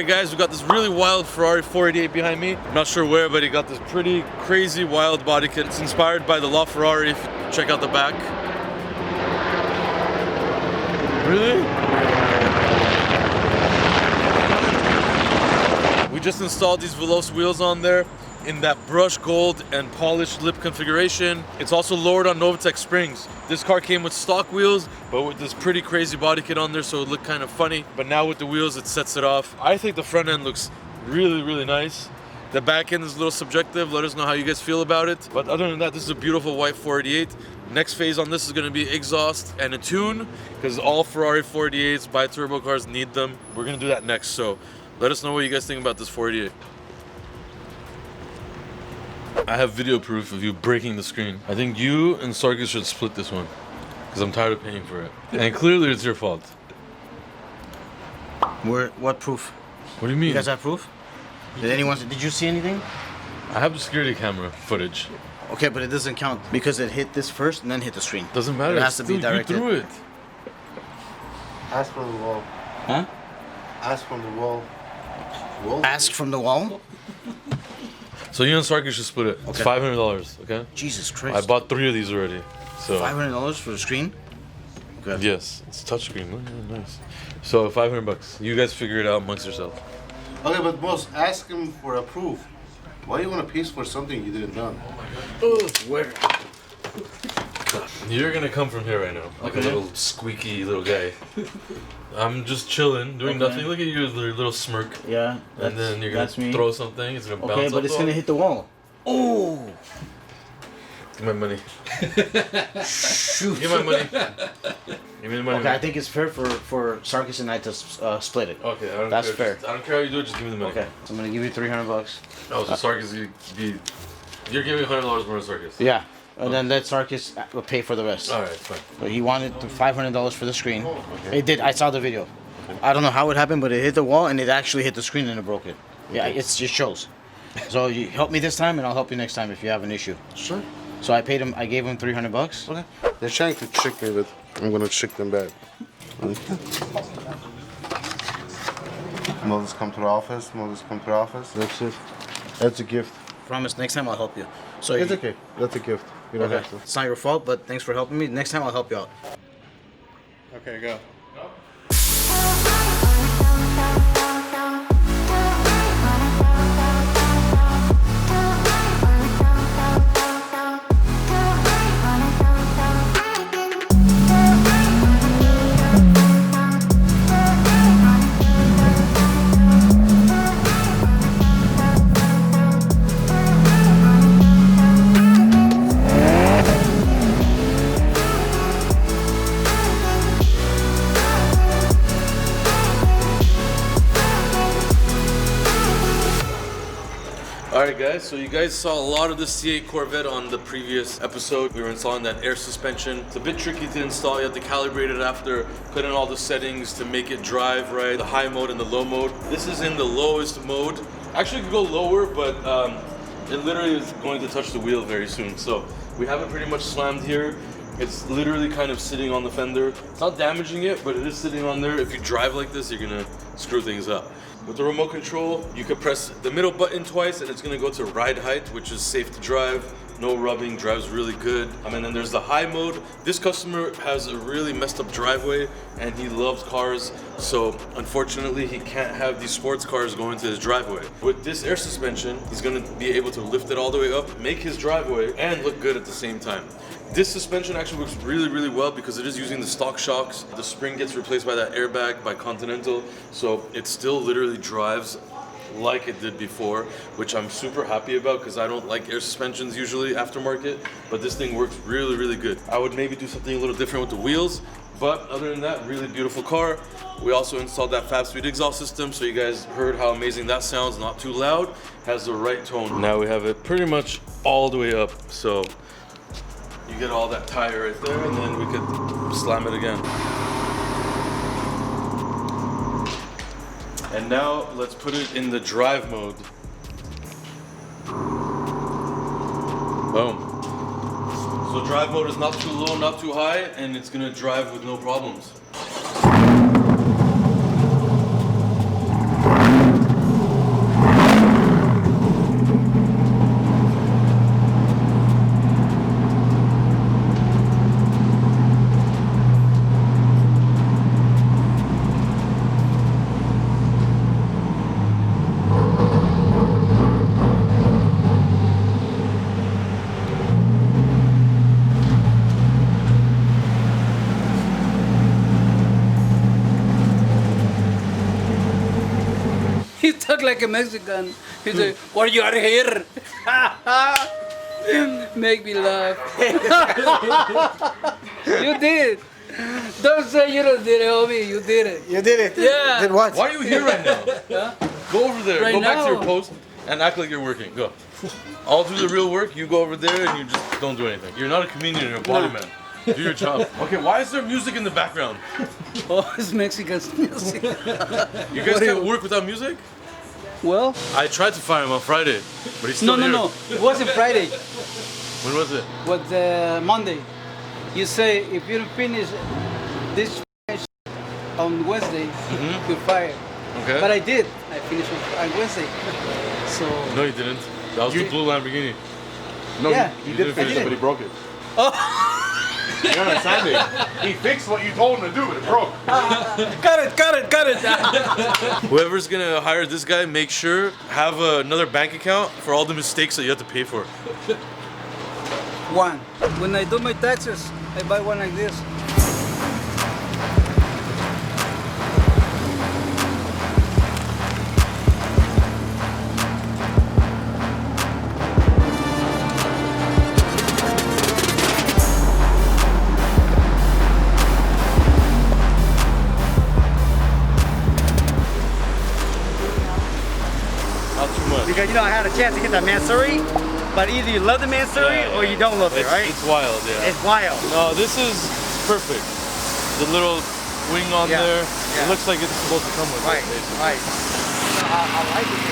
Alright guys, we got this really wild Ferrari 488 behind me. I'm not sure where, but it got this pretty crazy wild body kit. It's inspired by the LaFerrari if you check out the back. Really? We just installed these Veloce wheels on there in that brush gold and polished lip configuration. It's also lowered on Novitec springs. This car came with stock wheels, but with this pretty crazy body kit on there, so it looked kind of funny. But now with the wheels, it sets it off. I think the front end looks really, really nice. The back end is a little subjective. Let us know how you guys feel about it. But other than that, this is a beautiful white 488. Next phase on this is gonna be exhaust and a tune, because all Ferrari 488s, bi-turbo cars need them. We're gonna do that next, so let us know what you guys think about this 488. I have video proof of you breaking the screen. I think you and Sarkis should split this one, because I'm tired of paying for it. And clearly it's your fault. What proof? What do you mean? You guys have proof? Did you see anything? I have the security camera footage. Okay, but it doesn't count because it hit this first and then hit the screen. Doesn't matter. It has to be directed. You threw it. Ask from the wall. Huh? Ask from the wall. Ask from the wall? So you and Sarkis should split it. It's $500, okay? Jesus Christ. I bought 3 of these already. So $500 for the screen? Good. yes, it's touchscreen. Oh, yeah, nice. So $500. You guys figure it out amongst yourselves. Okay, but boss, ask him for a proof. Why do you want to pay for something you didn't done? Where? You're gonna come from here right now, like a little squeaky little guy. I'm just chilling, doing nothing. Look at you, little smirk. Yeah. And then you're gonna throw something. It's gonna bounce. Okay, but it's gonna hit the wall. Oh! Give me my money. Shoot. Give me my money. Give me the money. Okay, I think it's fair for Sarkis and I to split it. Okay, I don't That's care. fair. I don't care how you do it. Just give me the money. Okay, so I'm gonna give you $300. Oh, so Sarkis, you're giving me $100 more to Sarkis. Yeah, and then let Sarkis pay for the rest. All right, fine. But he wanted $500 for the screen. It did. I saw the video. I don't know how it happened, but it hit the wall and it actually hit the screen and it broke it. Yeah, it just shows. So you help me this time, and I'll help you next time if you have an issue. Sure. So I paid him. I gave him $300. Okay. They're trying to trick me, but I'm gonna trick them back. Models come to the office. Models come to the office. That's it. That's a gift. Promise. Next time I'll help you. So It's okay. That's a gift. You don't have to. It's not your fault, but thanks for helping me. Next time I'll help you out. Okay, go. Alright guys, so you guys saw a lot of the C8 Corvette on the previous episode. We were installing that air suspension. It's a bit tricky to install. You have to calibrate it after, put in all the settings to make it drive right, the high mode and the low mode. This is in the lowest mode. Actually, you could go lower, but it literally is going to touch the wheel very soon. So we have it pretty much slammed here. It's literally kind of sitting on the fender. It's not damaging it, but it is sitting on there. If you drive like this, you're gonna screw things up. With the remote control, you can press the middle button twice and it's gonna go to ride height, which is safe to drive. No rubbing, drives really good. And then there's the high mode. This customer has a really messed up driveway and he loves cars. So unfortunately, he can't have these sports cars going to his driveway. With this air suspension, he's gonna be able to lift it all the way up, make his driveway, and look good at the same time. This suspension actually works really, really well because it is using the stock shocks. The spring gets replaced by that airbag by Continental. So it still literally drives like it did before, which I'm super happy about because I don't like air suspensions usually aftermarket, but this thing works really, really good. I would maybe do something a little different with the wheels, but other than that, really beautiful car. We also installed that FabSpeed exhaust system, so you guys heard how amazing that sounds. Not too loud, has the right tone. Now we have it pretty much all the way up, so you get all that tire right there, and then we could slam it again. And now let's put it in the drive mode. Boom. So drive mode is not too low, not too high, and it's gonna drive with no problems. talk like a Mexican. He said, "What you are here?" Make me laugh. You did. Don't say you don't did it, homie. You did it. You did it. Yeah. Did what? Why are you here right now? Go over there. Right Go back to your now. post and act like you're working. Go. I'll do the real work. You go over there and you just don't do anything. You're not a comedian. You're a body man. Do your job. Okay. Why is there music in the background? Oh, it's Mexican music. You guys can't work without music? Well, I tried to fire him on Friday, but he's still no. here. It wasn't Friday. When was it? Was Monday. You say if you don't finish this on Wednesday, you're fired. Okay. But I did. I finished on Wednesday. So. No, you didn't. That was the blue Lamborghini. No, Yeah. he did finish did. it, but he broke it. Oh. You understand it? He fixed what you told him to do, but it broke. Got it. Whoever's gonna hire this guy, make sure have another bank account for all the mistakes that you have to pay for. One. When I do my taxes, I buy one like this. Not too much. Because I had a chance to get that Mansory, but either you love the Mansory or you don't love it, right? It's wild, yeah. It's wild. No, this is perfect. The little wing on Yeah, there. yeah. It looks like it's supposed to come with it, basically. Right. I like it.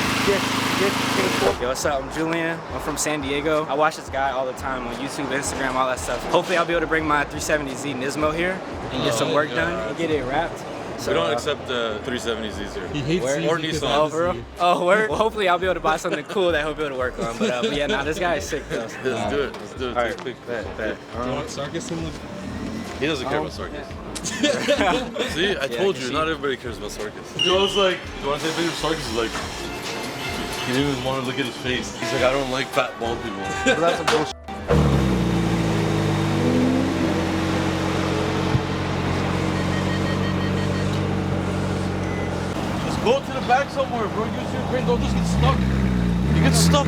Just Yo, what's up? I'm Julian. I'm from San Diego. I watch this guy all the time on YouTube, Instagram, all that stuff. Hopefully I'll be able to bring my 370Z Nismo here and get some work done and get it wrapped. So, We don't accept 370Zs here. He hates Or you Nissan. because Oh, for real? Oh, word? Well, hopefully I'll be able to buy something cool that he'll be able to work on. But yeah, nah, this guy is sick though. Let's do it. Let's do it. All Take right, a quick. bet. Do you want Sarkis in the... He doesn't care about Sarkis. See, I told you, not everybody cares about Sarkis. Joe was like, "You want to take a picture of Sarkis?" He's like, he didn't even want to look at his face. He's like, "I don't like fat bald people." That's some bullshit. Just go to the back somewhere, bro. Use your crane. Don't just get stuck. You get stuck.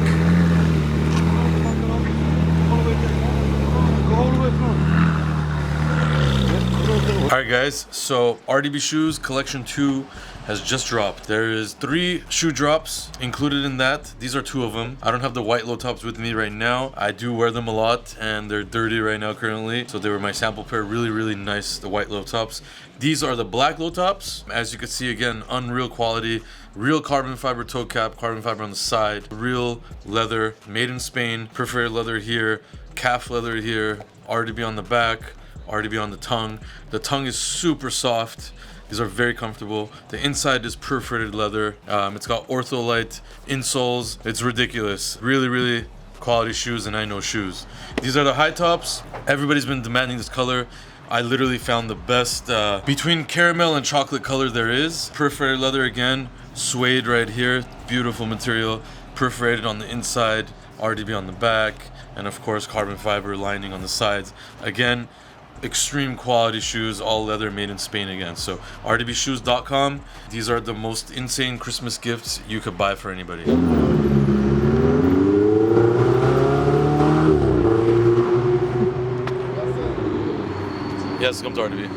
Alright guys, so RDB Shoes Collection 2 has just dropped. There is 3 shoe drops included in that. These are 2 of them. I don't have the white low tops with me right now. I do wear them a lot and they're dirty right now currently. So they were my sample pair. Really, really nice, the white low tops. These are the black low tops. As you can see, again, unreal quality. Real carbon fiber toe cap, carbon fiber on the side. Real leather, made in Spain. Perforated leather here, calf leather here, RDB on the back, RDB on the tongue. The tongue is super soft. These are very comfortable. The inside is perforated leather. It's got Ortholite insoles. It's ridiculous. Really, really quality shoes, and I know shoes. These are the high tops. Everybody's been demanding this color. I literally found the best between caramel and chocolate color there is. Perforated leather again, suede right here, beautiful material. Perforated on the inside, RDB on the back, and of course carbon fiber lining on the sides. Again, extreme quality shoes, all leather, made in Spain again. So rdbshoes.com. These are the most insane Christmas gifts you could buy for anybody. Yes, come to RDB.